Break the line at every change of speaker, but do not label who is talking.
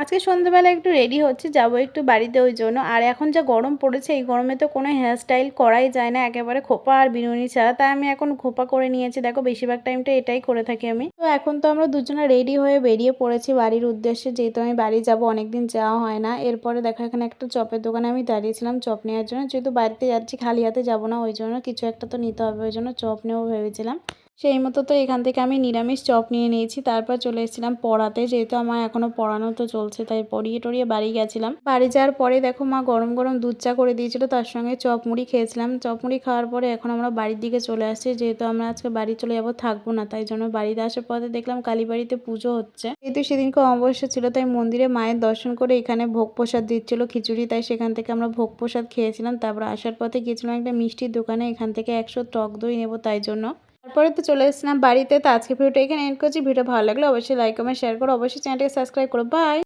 আজকে সন্ধ্যাবেলা একটু রেডি হচ্ছি, যাবো একটু বাড়িতে ওই জন্য। আর এখন যা গরম পড়েছে, এই গরমে তো কোনো হেয়ার স্টাইল করাই যায় না, একেবারে খোপা আর বিনুনি ছাড়া। তাই আমি এখন খোপা করে নিয়েছি, দেখো বেশিরভাগ টাইমটা এটাই করে থাকি আমি। তো এখন তো আমরা দুজনে রেডি হয়ে বেরিয়ে পড়েছি বাড়ির উদ্দেশ্যে, যেহেতু আমি বাড়ি যাব, অনেকদিন যাওয়া হয় না। এরপরে দেখো এখানে একটা চপের দোকানে আমি দাঁড়িয়েছিলাম চপ নেওয়ার জন্য, যেহেতু বাড়িতে যাচ্ছি খালি হাতে যাবো না, ওই জন্য কিছু একটা তো নিতে হবে, ওই জন্য চপ নেবো ভেবেছিলাম। সেই মতো তো এখান থেকে আমি নিরামিষ চপ নিয়ে নিয়েছি। তারপর চলে এসেছিলাম পড়াতে, যেহেতু আমার এখনও পড়ানো তো চলছে, তাই পড়িয়ে টড়িয়ে বাড়ি গেছিলাম। বাড়ি যাওয়ার পরে দেখো মা গরম গরম দুধ চা করে দিয়েছিল, তার সঙ্গে চপ মুড়ি খেয়েছিলাম। চপ মুড়ি খাওয়ার পরে এখন আমরা বাড়ির দিকে চলে আসছি, যেহেতু আমরা আজকে বাড়ি চলে যাবো, থাকবো না, তাই জন্য বাড়িতে আসার পথে দেখলাম কালীবাড়িতে পুজো হচ্ছে। যেহেতু সেদিনকে অমাবস্যা ছিল, তাই মন্দিরে মায়ের দর্শন করে এখানে ভোগ প্রসাদ দিচ্ছিল খিচুড়ি, তাই সেখান থেকে আমরা ভোগ প্রসাদ খেয়েছিলাম। তারপর আসার পথে গিয়েছিলাম একটা মিষ্টির দোকানে, এখান থেকে 100 টক দই নেবো, তাই জন্য। তারপরে তো চলে এসেছিলাম বাড়িতে। তো আজকে ভিডিওটা এখানে এন্ড করছি। ভিডিও ভালো লাগলে অবশ্যই লাইক কমেন্ট শেয়ার করো, অবশ্যই চ্যানেলটাকে সাবস্ক্রাইব করো। বাই।